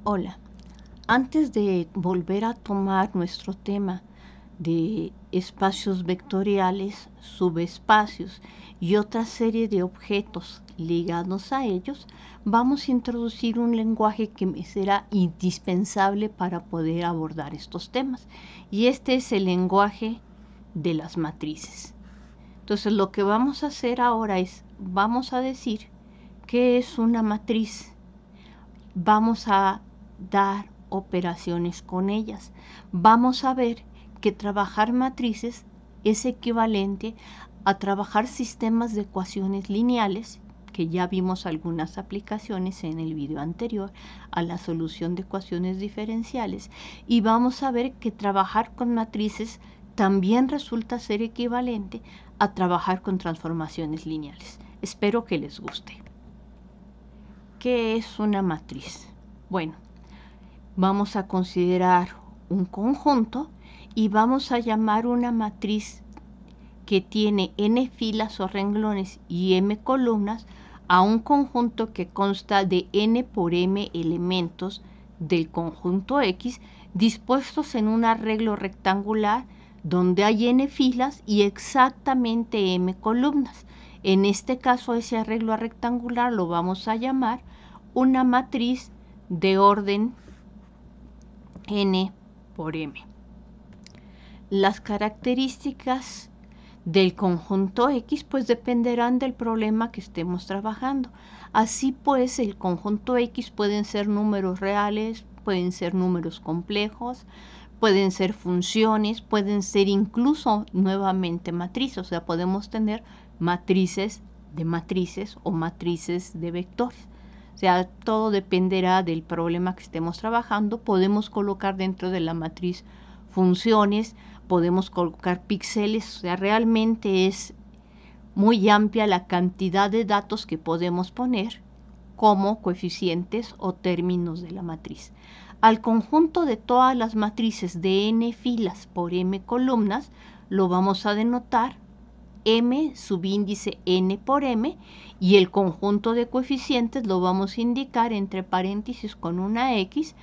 Hola, antes de volver a tomar nuestro tema de espacios vectoriales, subespacios y otra serie de objetos ligados a ellos, vamos a introducir un lenguaje que me será indispensable para poder abordar estos temas. Y este es el lenguaje de las matrices. Entonces, lo que vamos a hacer ahora es, vamos a decir qué es una matriz. Vamos a dar operaciones con ellas. Vamos a ver que trabajar matrices es equivalente a trabajar sistemas de ecuaciones lineales, que ya vimos algunas aplicaciones en el video anterior, a la solución de ecuaciones diferenciales, y vamos a ver que trabajar con matrices también resulta ser equivalente a trabajar con transformaciones lineales. Espero que les guste. ¿Qué es una matriz? Bueno, vamos a considerar un conjunto y vamos a llamar una matriz que tiene n filas o renglones y m columnas a un conjunto que consta de n por m elementos del conjunto X dispuestos en un arreglo rectangular donde hay n filas y exactamente m columnas. En este caso, ese arreglo rectangular lo vamos a llamar una matriz de orden n por m. Las características del conjunto X pues dependerán del problema que estemos trabajando. Así pues, el conjunto X pueden ser números reales, pueden ser números complejos, pueden ser funciones, pueden ser incluso nuevamente matrices. O sea, podemos tener matrices de matrices o matrices de vectores. O sea, todo dependerá del problema que estemos trabajando. Podemos colocar dentro de la matriz funciones, podemos colocar píxeles, o sea, realmente es muy amplia la cantidad de datos que podemos poner como coeficientes o términos de la matriz. Al conjunto de todas las matrices de n filas por m columnas lo vamos a denotar m subíndice n por m, y el conjunto de coeficientes lo vamos a indicar entre paréntesis con una x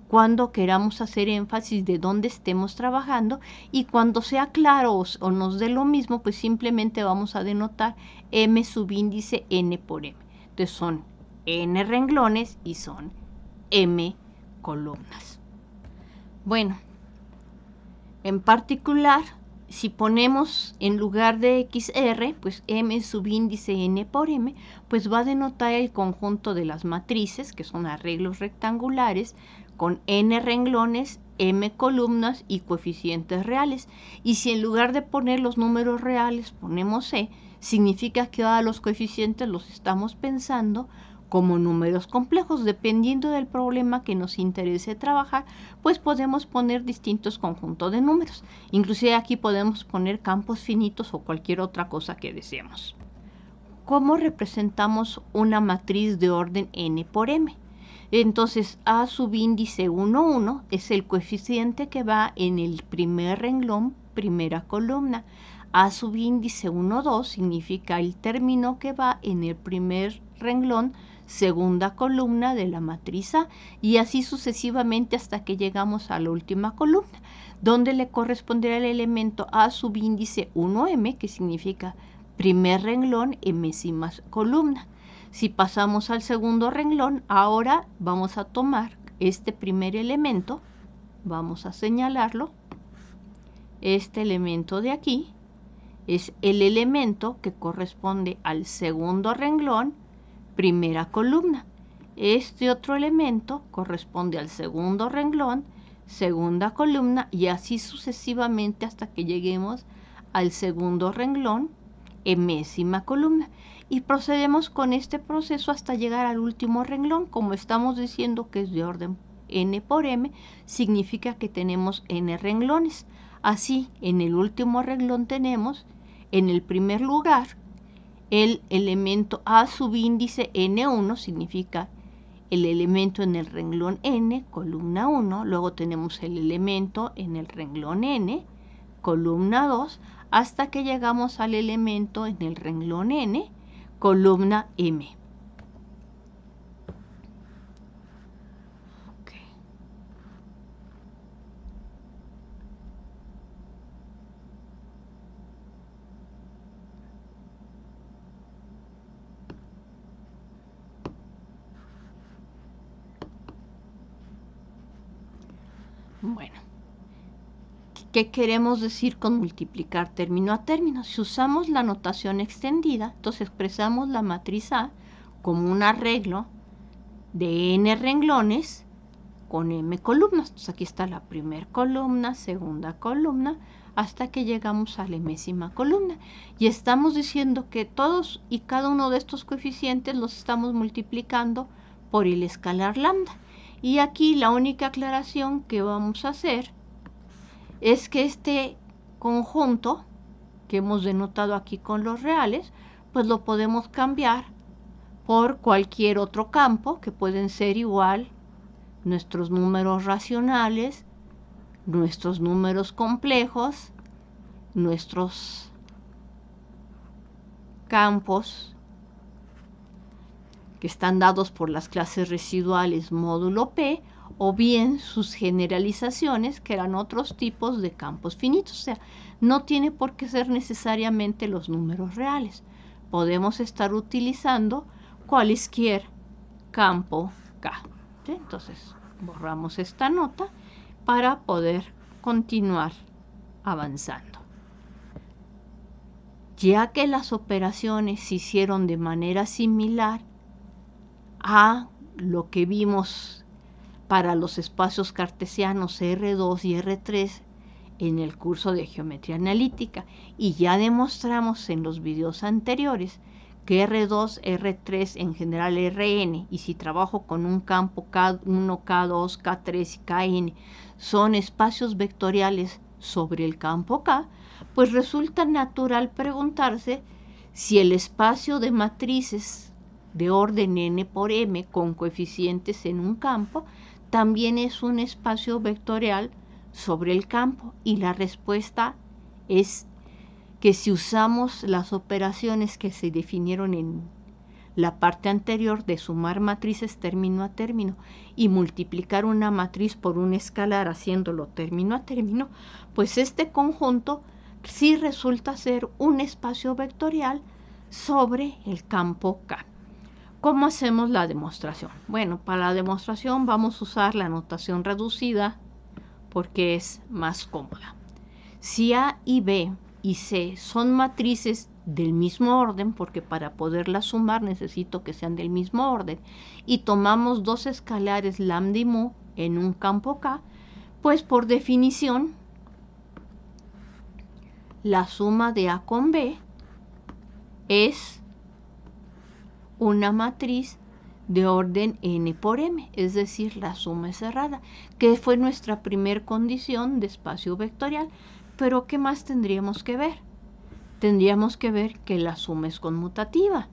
cuando queramos hacer énfasis de dónde estemos trabajando, y cuando sea claro o nos dé lo mismo, pues simplemente vamos a denotar m subíndice n por m. Entonces son n renglones y son m columnas. Bueno, en particular, si ponemos en lugar de xr, pues m subíndice n por m, pues va a denotar el conjunto de las matrices, que son arreglos rectangulares, con n renglones, m columnas y coeficientes reales. Y si en lugar de poner los números reales ponemos c, significa que ahora los coeficientes los estamos pensando como números complejos. Dependiendo del problema que nos interese trabajar, pues podemos poner distintos conjuntos de números. Inclusive aquí podemos poner campos finitos o cualquier otra cosa que deseemos. ¿Cómo representamos una matriz de orden n por m? Entonces, a subíndice 1, 1 es el coeficiente que va en el primer renglón, primera columna. A subíndice 1, 2 significa el término que va en el primer renglón, segunda columna de la matriz A, y así sucesivamente hasta que llegamos a la última columna, donde le corresponderá el elemento a subíndice 1m, que significa primer renglón, mésima columna. Si pasamos al segundo renglón, ahora vamos a tomar este primer elemento, vamos a señalarlo. Este elemento de aquí es el elemento que corresponde al segundo renglón, primera columna. Este otro elemento corresponde al segundo renglón, segunda columna, y así sucesivamente hasta que lleguemos al segundo renglón, enésima columna. Y procedemos con este proceso hasta llegar al último renglón. Como estamos diciendo que es de orden n por m, significa que tenemos n renglones. Así, en el último renglón tenemos, en el primer lugar, el elemento a subíndice n1, significa el elemento en el renglón n, columna 1, luego tenemos el elemento en el renglón n, columna 2, hasta que llegamos al elemento en el renglón n, columna m. Okay. Bueno, ¿qué queremos decir con multiplicar término a término? Si usamos la notación extendida, entonces expresamos la matriz A como un arreglo de n renglones con m columnas. Entonces aquí está la primera columna, segunda columna, hasta que llegamos a la enésima columna. Y estamos diciendo que todos y cada uno de estos coeficientes los estamos multiplicando por el escalar lambda. Y aquí la única aclaración que vamos a hacer es que este conjunto que hemos denotado aquí con los reales, pues lo podemos cambiar por cualquier otro campo, que pueden ser igual nuestros números racionales, nuestros números complejos, nuestros campos que están dados por las clases residuales módulo P, o bien sus generalizaciones, que eran otros tipos de campos finitos. O sea, no tiene por qué ser necesariamente los números reales. Podemos estar utilizando cualquier campo K. ¿Sí? Entonces, borramos esta nota para poder continuar avanzando. Ya que las operaciones se hicieron de manera similar a lo que vimos para los espacios cartesianos R2 y R3 en el curso de geometría analítica, y ya demostramos en los videos anteriores que R2, R3, en general Rn, y si trabajo con un campo K1, K2, K3 y Kn, son espacios vectoriales sobre el campo K, pues resulta natural preguntarse si el espacio de matrices de orden n por m con coeficientes en un campo también es un espacio vectorial sobre el campo, y la respuesta es que si usamos las operaciones que se definieron en la parte anterior de sumar matrices término a término y multiplicar una matriz por un escalar haciéndolo término a término, pues este conjunto sí resulta ser un espacio vectorial sobre el campo K. ¿Cómo hacemos la demostración? Bueno, para la demostración vamos a usar la notación reducida porque es más cómoda. Si A y B y C son matrices del mismo orden, porque para poderlas sumar necesito que sean del mismo orden, y tomamos dos escalares lambda y mu en un campo K, pues por definición la suma de A con B es una matriz de orden n por m, es decir, la suma es cerrada, que fue nuestra primer condición de espacio vectorial. Pero ¿qué más tendríamos que ver? Tendríamos que ver que la suma es conmutativa.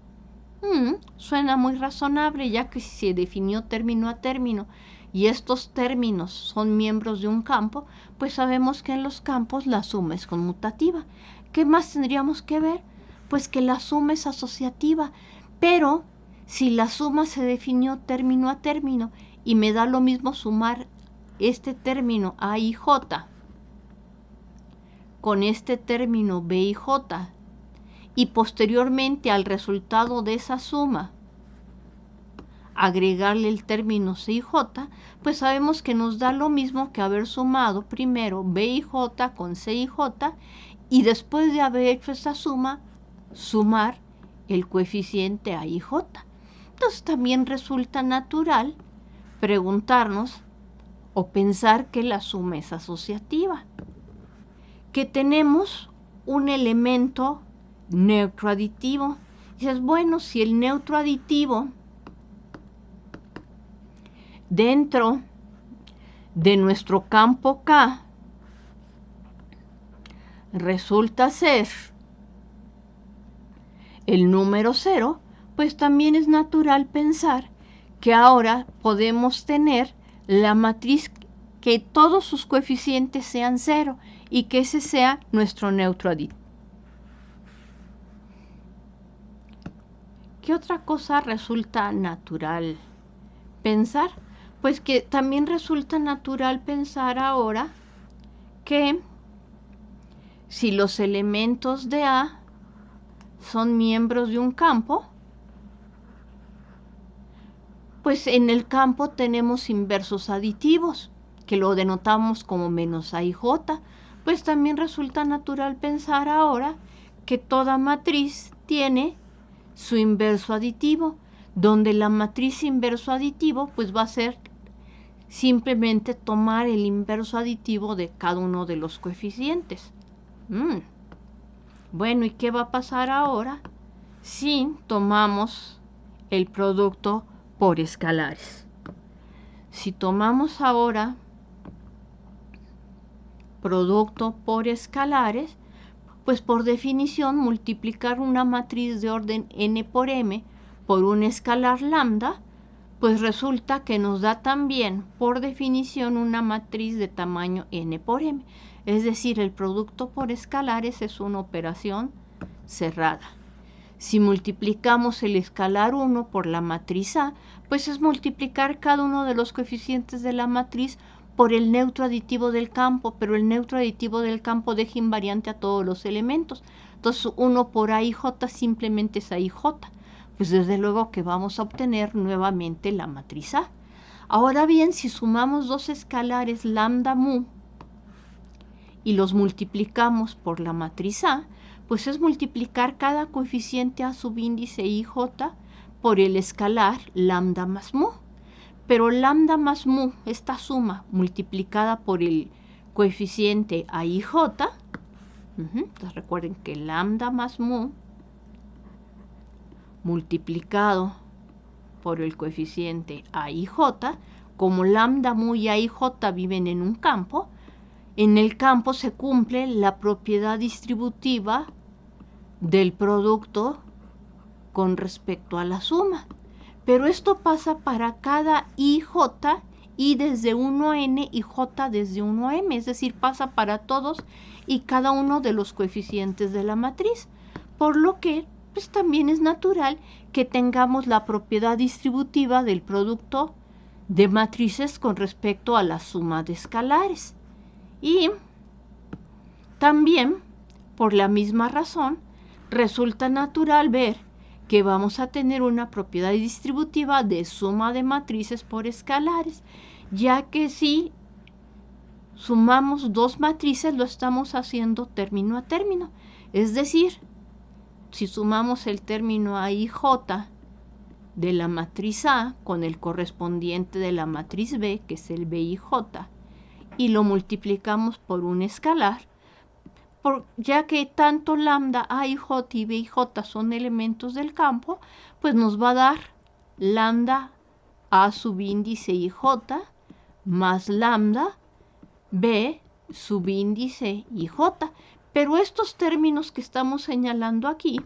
Suena muy razonable, ya que si se definió término a término y estos términos son miembros de un campo, pues sabemos que en los campos la suma es conmutativa. ¿Qué más tendríamos que ver? Pues que la suma es asociativa, pero si la suma se definió término a término y me da lo mismo sumar este término A y J con este término B y J, y posteriormente al resultado de esa suma agregarle el término C y J, pues sabemos que nos da lo mismo que haber sumado primero B y J con C y J, y después de haber hecho esa suma, sumar el coeficiente A y J. Entonces también resulta natural preguntarnos o pensar que la suma es asociativa, que tenemos un elemento neutro aditivo. Dices, bueno, si el neutro aditivo dentro de nuestro campo K resulta ser el número 0, pues también es natural pensar que ahora podemos tener la matriz que todos sus coeficientes sean 0 y que ese sea nuestro neutro aditivo. ¿Qué otra cosa resulta natural pensar? Pues que también resulta natural pensar ahora que si los elementos de A son miembros de un campo, pues en el campo tenemos inversos aditivos, que lo denotamos como menos AIJ, pues también resulta natural pensar ahora que toda matriz tiene su inverso aditivo, donde la matriz inverso aditivo pues va a ser simplemente tomar el inverso aditivo de cada uno de los coeficientes. Bueno, ¿y qué va a pasar ahora si tomamos el producto por escalares? Si tomamos ahora producto por escalares, pues por definición multiplicar una matriz de orden n por m por un escalar lambda, pues resulta que nos da también por definición una matriz de tamaño n por m. Es decir, el producto por escalares es una operación cerrada. Si multiplicamos el escalar 1 por la matriz A, pues es multiplicar cada uno de los coeficientes de la matriz por el neutro aditivo del campo, pero el neutro aditivo del campo deja invariante a todos los elementos. Entonces 1 por AIJ simplemente es AIJ. Pues desde luego que vamos a obtener nuevamente la matriz A. Ahora bien, si sumamos dos escalares lambda mu y los multiplicamos por la matriz A, pues es multiplicar cada coeficiente a subíndice IJ por el escalar lambda más mu. Pero lambda más mu, esta suma multiplicada por el coeficiente AIJ, entonces recuerden que lambda más mu multiplicado por el coeficiente AIJ, como lambda mu y AIJ viven en un campo, en el campo se cumple la propiedad distributiva del producto con respecto a la suma. Pero esto pasa para cada IJ, I desde 1n y J desde 1m, es decir, pasa para todos y cada uno de los coeficientes de la matriz, por lo que pues también es natural que tengamos la propiedad distributiva del producto de matrices con respecto a la suma de escalares. Y también, por la misma razón, resulta natural ver que vamos a tener una propiedad distributiva de suma de matrices por escalares, ya que si sumamos dos matrices lo estamos haciendo término a término. Es decir, si sumamos el término AIJ de la matriz A con el correspondiente de la matriz B, que es el BIJ, y lo multiplicamos por un escalar, ya que tanto lambda AIJ y BIJ son elementos del campo, pues nos va a dar lambda A subíndice IJ más lambda B subíndice IJ. Pero estos términos que estamos señalando aquí,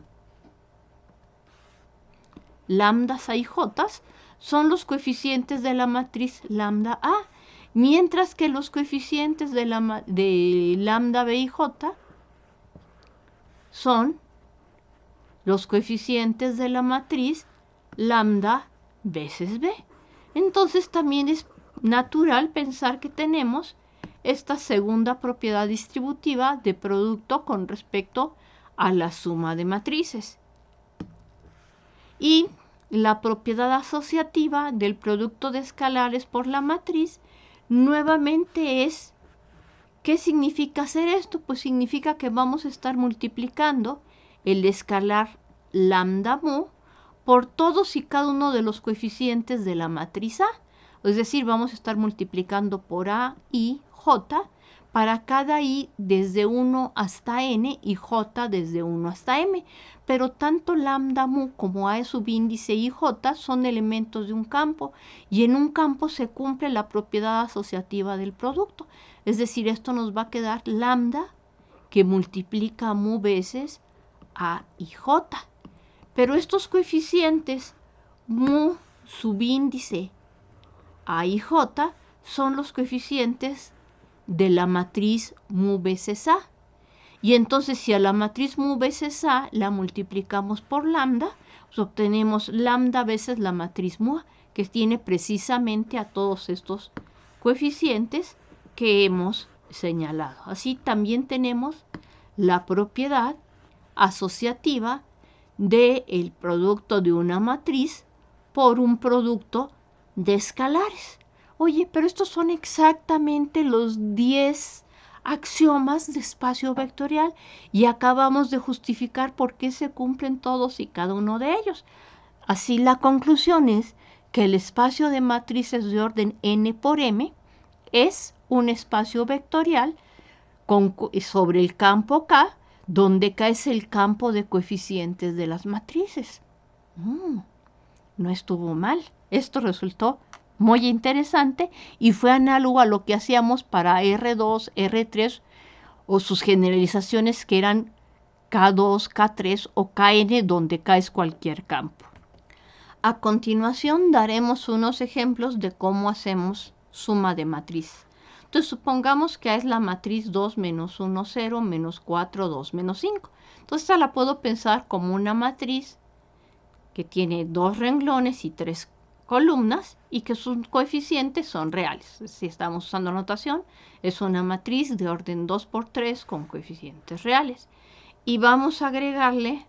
lambdas AIJ, son los coeficientes de la matriz lambda A, mientras que los coeficientes de lambda BIJ son los coeficientes de la matriz lambda veces B. Entonces también es natural pensar que tenemos esta segunda propiedad distributiva de producto con respecto a la suma de matrices. Y la propiedad asociativa del producto de escalares por la matriz nuevamente es, ¿qué significa hacer esto? Pues significa que vamos a estar multiplicando el escalar lambda mu por todos y cada uno de los coeficientes de la matriz A. Es decir, vamos a estar multiplicando por A, I, J para cada I desde 1 hasta N y J desde 1 hasta M. Pero tanto lambda mu como A subíndice y J son elementos de un campo y en un campo se cumple la propiedad asociativa del producto. Es decir, esto nos va a quedar lambda que multiplica mu veces A y J. Pero estos coeficientes mu subíndice A y J son los coeficientes de la matriz mu veces A. Y entonces si a la matriz mu veces A la multiplicamos por lambda, pues obtenemos lambda veces la matriz mu A, que tiene precisamente a todos estos coeficientes que hemos señalado. Así también tenemos la propiedad asociativa del producto de una matriz por un producto de escalares. Oye, pero estos son exactamente los 10 axiomas de espacio vectorial y acabamos de justificar por qué se cumplen todos y cada uno de ellos. Así la conclusión es que el espacio de matrices de orden n por m es un espacio vectorial sobre el campo K, donde K es el campo de coeficientes de las matrices. No estuvo mal. Esto resultó muy interesante y fue análogo a lo que hacíamos para R2, R3 o sus generalizaciones que eran K2, K3 o Kn, donde K es cualquier campo. A continuación daremos unos ejemplos de cómo hacemos suma de matriz. Entonces supongamos que A es la matriz 2 menos 1, 0, menos 4, 2, menos 5. Entonces esta la puedo pensar como una matriz que tiene 2 renglones y 3 columnas y que sus coeficientes son reales. Si estamos usando notación, es una matriz de orden 2 por 3 con coeficientes reales. Y vamos a agregarle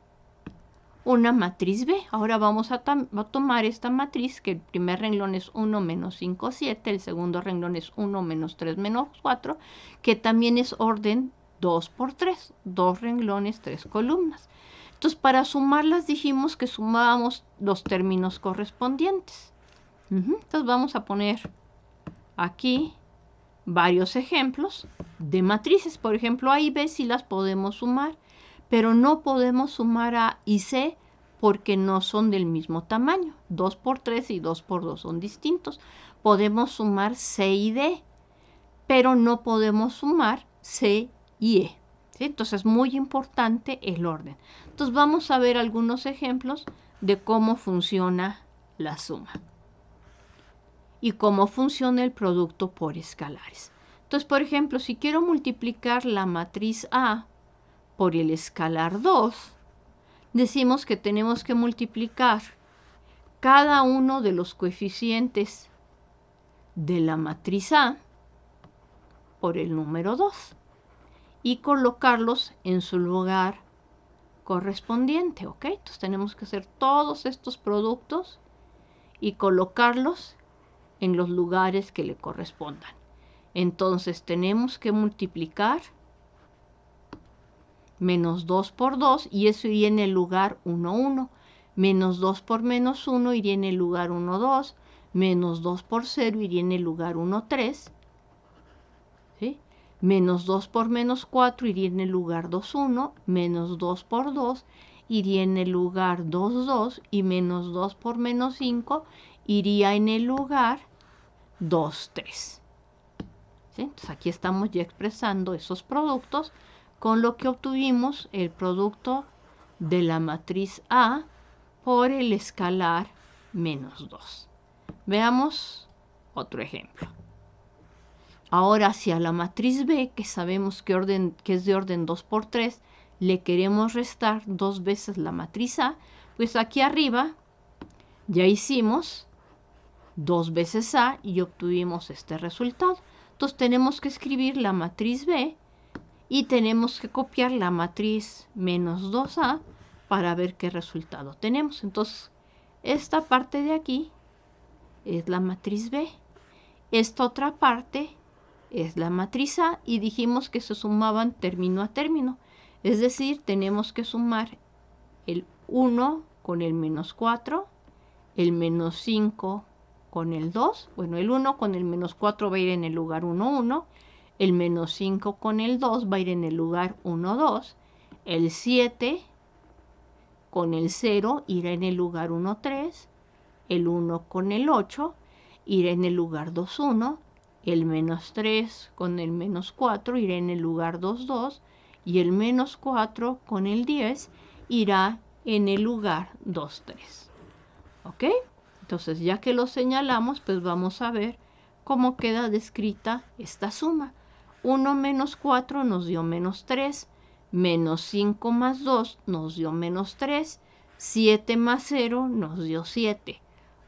una matriz B. Ahora vamos a tomar esta matriz, que el primer renglón es 1 menos 5, 7, el segundo renglón es 1 menos 3 menos 4, que también es orden 2 por 3, 2 renglones, 3 columnas. Entonces, para sumarlas dijimos que sumábamos los términos correspondientes. Entonces, vamos a poner aquí varios ejemplos de matrices. Por ejemplo, A y B sí las podemos sumar, pero no podemos sumar A y C porque no son del mismo tamaño. 2 por 3 y 2 por 2 son distintos. Podemos sumar C y D, pero no podemos sumar C y E. ¿Sí? Entonces es muy importante el orden. Entonces vamos a ver algunos ejemplos de cómo funciona la suma y cómo funciona el producto por escalares. Entonces, por ejemplo, si quiero multiplicar la matriz A por el escalar 2, decimos que tenemos que multiplicar cada uno de los coeficientes de la matriz A por el número 2 y colocarlos en su lugar correspondiente, ¿ok? Entonces tenemos que hacer todos estos productos y colocarlos en los lugares que le correspondan. Entonces tenemos que multiplicar menos 2 por 2 y eso iría en el lugar 1, 1. Menos 2 por menos 1 iría en el lugar 1, 2. Menos 2 por 0 iría en el lugar 1, 3. ¿Sí? Menos 2 por menos 4 iría en el lugar 2, 1. Menos 2 por 2 iría en el lugar 2, 2. Y menos 2 por menos 5 iría en el lugar 2, 3. ¿Sí? Entonces aquí estamos ya expresando esos productos con lo que obtuvimos el producto de la matriz A por el escalar menos 2. Veamos otro ejemplo. Ahora, si a la matriz B, que sabemos que es de orden 2 por 3, le queremos restar 2 veces la matriz A, pues aquí arriba ya hicimos 2 veces A y obtuvimos este resultado. Entonces tenemos que escribir la matriz B y tenemos que copiar la matriz menos 2A para ver qué resultado tenemos. Entonces, esta parte de aquí es la matriz B. Esta otra parte es la matriz A y dijimos que se sumaban término a término. Es decir, tenemos que sumar el 1 con el menos 4, el menos 5 con el 2. Bueno, el 1 con el menos 4 va a ir en el lugar 1, 1. El menos 5 con el 2 va a ir en el lugar 1, 2. El 7 con el 0 irá en el lugar 1, 3. El 1 con el 8 irá en el lugar 2, 1. El menos 3 con el menos 4 irá en el lugar 2, 2. Y el menos 4 con el 10 irá en el lugar 2, 3. ¿Ok? Entonces, ya que lo señalamos, pues vamos a ver cómo queda descrita esta suma. 1 menos 4 nos dio menos 3, menos 5 más 2 nos dio menos 3, 7 más 0 nos dio 7,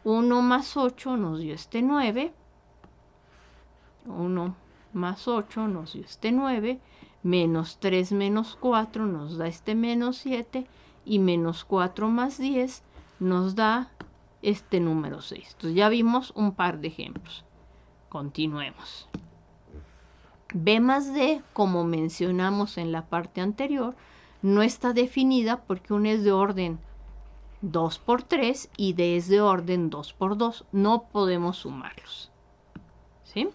1 más 8 nos dio este 9, 1 más 8 nos dio este 9, menos 3 menos 4 nos da este menos 7 y menos 4 más 10 nos da este número 6. Entonces ya vimos un par de ejemplos. Continuemos. B más D, como mencionamos en la parte anterior, no está definida porque una es de orden 2 por 3 y D es de orden 2 por 2. No podemos sumarlos. ¿Sí?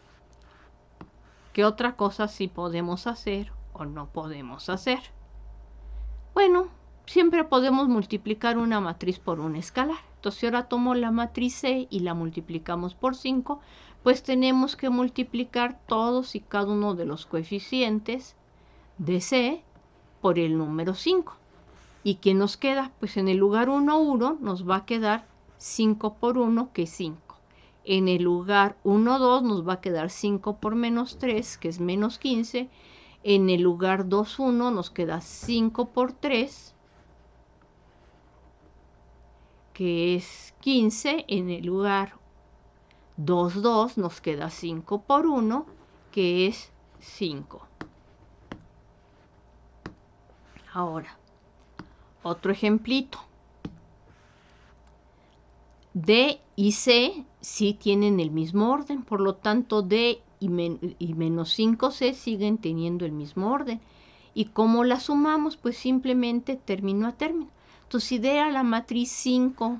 ¿Qué otra cosa sí podemos hacer o no podemos hacer? Bueno, siempre podemos multiplicar una matriz por un escalar. Entonces, si ahora tomo la matriz C y la multiplicamos por 5, pues tenemos que multiplicar todos y cada uno de los coeficientes de C por el número 5. ¿Y qué nos queda? Pues en el lugar 1, 1 nos va a quedar 5 por 1, que es 5. En el lugar 1, 2 nos va a quedar 5 por menos 3, que es menos 15. En el lugar 2, 1 nos queda 5 por 3, que es 15. En el lugar 2, 2 nos queda 5 por 1, que es 5. Ahora, otro ejemplito. D y C sí tienen el mismo orden, por lo tanto D y menos 5C siguen teniendo el mismo orden. ¿Y cómo la sumamos? Pues simplemente término a término. Entonces, si D era la matriz 5,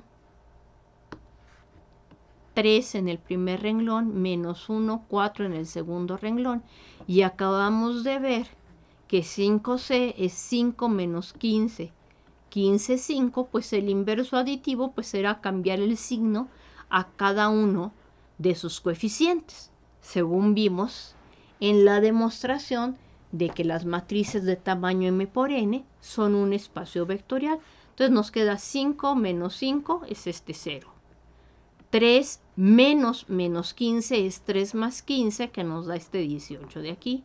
3 en el primer renglón, menos 1, 4 en el segundo renglón, y acabamos de ver que 5C es 5 menos 15, 15, 5, pues el inverso aditivo pues será cambiar el signo a cada uno de sus coeficientes, según vimos en la demostración de que las matrices de tamaño m por n son un espacio vectorial. Entonces nos queda 5 menos 5 es este 0. 3 menos 15 es 3 más 15, que nos da este 18 de aquí.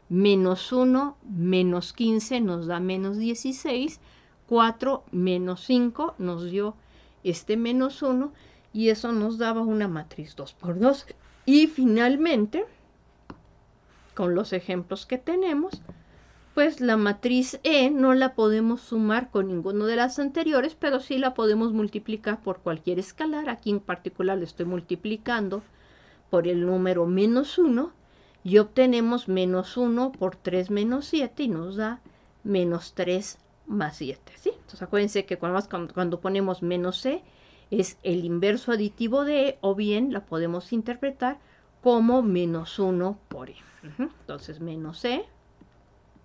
Menos 1 menos 15 nos da menos 16. 4 menos 5 nos dio este menos 1 y eso nos daba una matriz 2 por 2. Y finalmente, con los ejemplos que tenemos, pues la matriz E no la podemos sumar con ninguno de las anteriores, pero sí la podemos multiplicar por cualquier escalar. Aquí en particular le estoy multiplicando por el número menos 1 y obtenemos menos 1 por 3 menos 7 y nos da menos 3 más 7, ¿sí? Entonces acuérdense que cuando ponemos menos C es el inverso aditivo de E, o bien la podemos interpretar como menos 1 por E. Entonces menos C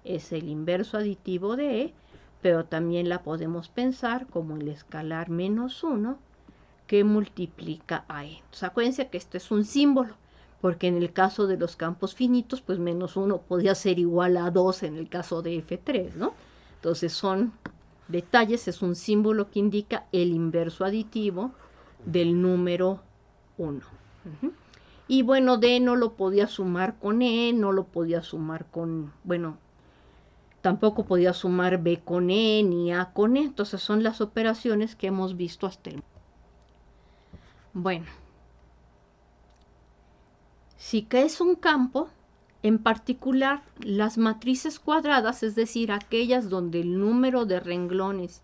es el inverso aditivo de E, pero también la podemos pensar como el escalar menos 1 que multiplica a E. Entonces acuérdense que este es un símbolo, porque en el caso de los campos finitos, pues menos 1 podría ser igual a 2 en el caso de F3, ¿no? Entonces son detalles, es un símbolo que indica el inverso aditivo del número 1. Y bueno, D no lo podía sumar con E, no lo podía sumar con, bueno, tampoco podía sumar B con E ni A con E. Entonces son las operaciones que hemos visto hasta el momento. Bueno, si K es un campo, en particular las matrices cuadradas, es decir, aquellas donde el número de renglones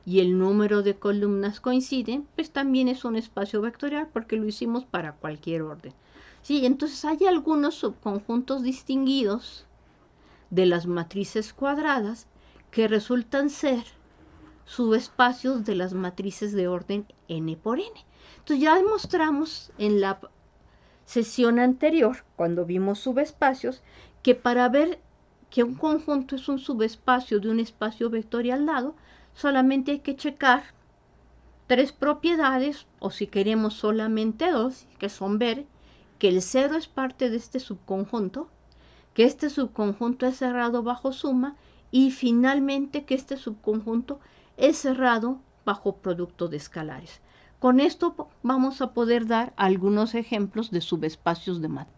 y el número de columnas coinciden, pues también es un espacio vectorial porque lo hicimos para cualquier orden. Sí, entonces hay algunos subconjuntos distinguidos de las matrices cuadradas que resultan ser subespacios de las matrices de orden n por n. Entonces ya demostramos en la sesión anterior, cuando vimos subespacios, que para ver que un conjunto es un subespacio de un espacio vectorial dado, solamente hay que checar 3 propiedades, o si queremos solamente 2, que son ver que el 0 es parte de este subconjunto, que este subconjunto es cerrado bajo suma y finalmente que este subconjunto es cerrado bajo producto de escalares. Con esto vamos a poder dar algunos ejemplos de subespacios de matriz.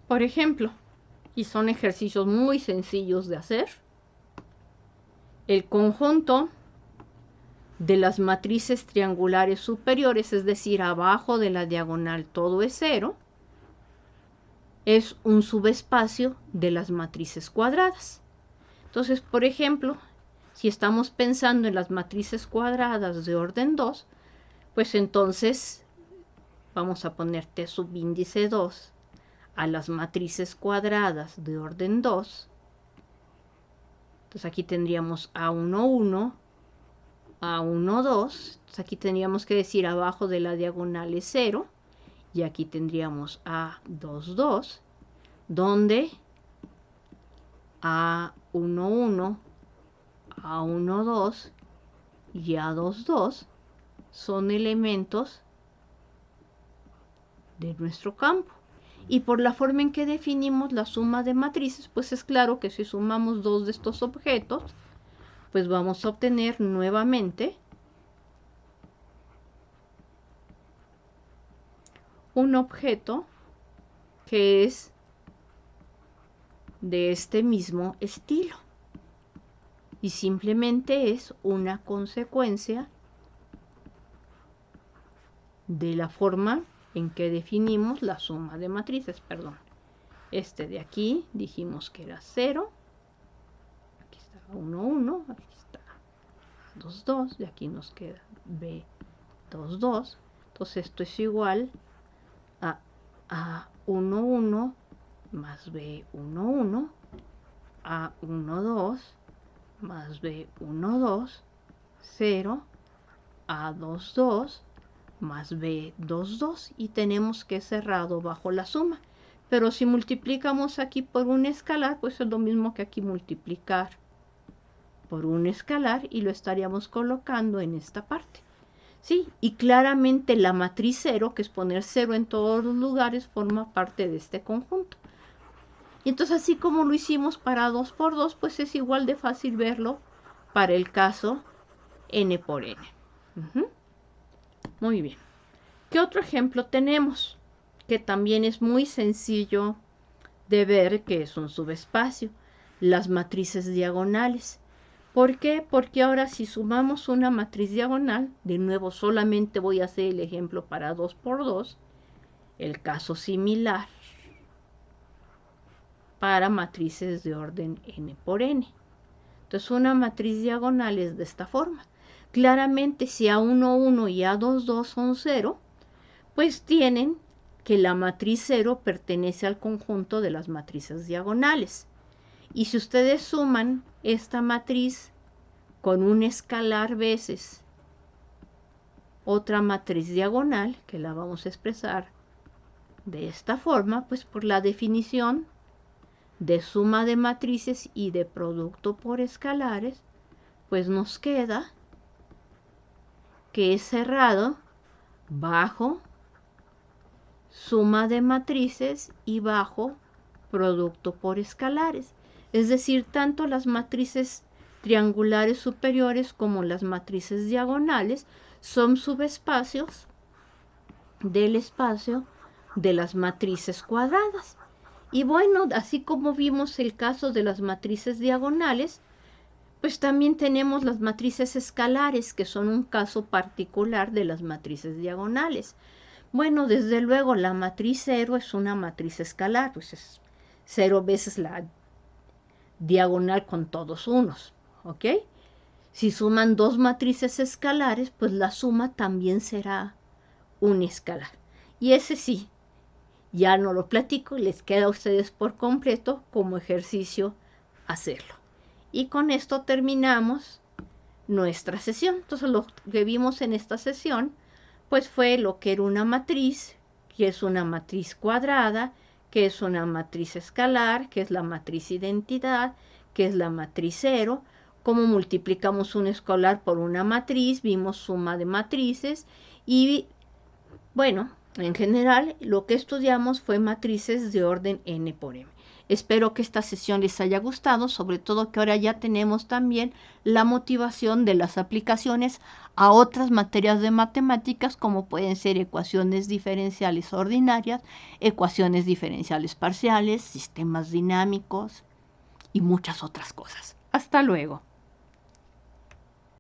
Por ejemplo, y son ejercicios muy sencillos de hacer, el conjunto de las matrices triangulares superiores, es decir, abajo de la diagonal todo es 0, es un subespacio de las matrices cuadradas. Entonces, por ejemplo, si estamos pensando en las matrices cuadradas de orden 2, pues entonces vamos a poner T subíndice 2 a las matrices cuadradas de orden 2. Entonces aquí tendríamos A11, A12. Entonces aquí tendríamos que decir abajo de la diagonal es 0. Y aquí tendríamos A22, donde A11, A12 y A22 son elementos de nuestro campo. Y por la forma en que definimos la suma de matrices, pues es claro que si sumamos dos de estos objetos, pues vamos a obtener nuevamente un objeto que es de este mismo estilo. Y simplemente es una consecuencia de la forma en que definimos la suma de matrices, perdón. Este de aquí dijimos que era 0. Aquí está 1, 1. Aquí está 2, 2. De aquí nos queda B, 2, 2. Entonces esto es igual a A1, 1 más B1, 1. A1, 2 más B1, 2. 0. A2, 2 más B2, 2. Y tenemos que cerrado bajo la suma. Pero si multiplicamos aquí por un escalar, pues es lo mismo que aquí multiplicar por un escalar y lo estaríamos colocando en esta parte. ¿Sí? Y claramente la matriz 0, que es poner 0 en todos los lugares, forma parte de este conjunto. Y entonces así como lo hicimos para 2 por 2, pues es igual de fácil verlo para el caso n por n. Muy bien. ¿Qué otro ejemplo tenemos? Que también es muy sencillo de ver que es un subespacio. Las matrices diagonales. ¿Por qué? Porque ahora si sumamos una matriz diagonal, de nuevo solamente voy a hacer el ejemplo para 2 por 2, el caso similar para matrices de orden n por n. Entonces una matriz diagonal es de esta forma. Claramente si A1, 1 y A2, 2 son 0, pues tienen que la matriz 0 pertenece al conjunto de las matrices diagonales. Y si ustedes suman esta matriz con un escalar veces otra matriz diagonal, que la vamos a expresar de esta forma, pues por la definición de suma de matrices y de producto por escalares, pues nos queda que es cerrado bajo suma de matrices y bajo producto por escalares. Es decir, tanto las matrices triangulares superiores como las matrices diagonales son subespacios del espacio de las matrices cuadradas. Y bueno, así como vimos el caso de las matrices diagonales, pues también tenemos las matrices escalares, que son un caso particular de las matrices diagonales. Bueno, desde luego la matriz 0 es una matriz escalar, pues es 0 veces la diagonal con todos unos, ¿ok? Si suman dos matrices escalares, pues la suma también será un escalar. Y ese sí, ya no lo platico, les queda a ustedes por completo como ejercicio hacerlo. Y con esto terminamos nuestra sesión. Entonces lo que vimos en esta sesión pues fue lo que era una matriz, que es una matriz cuadrada, que es una matriz escalar, que es la matriz identidad, que es la matriz 0, cómo multiplicamos un escalar por una matriz, vimos suma de matrices y bueno, en general lo que estudiamos fue matrices de orden n por m. Espero que esta sesión les haya gustado, sobre todo que ahora ya tenemos también la motivación de las aplicaciones a otras materias de matemáticas, como pueden ser ecuaciones diferenciales ordinarias, ecuaciones diferenciales parciales, sistemas dinámicos y muchas otras cosas. Hasta luego.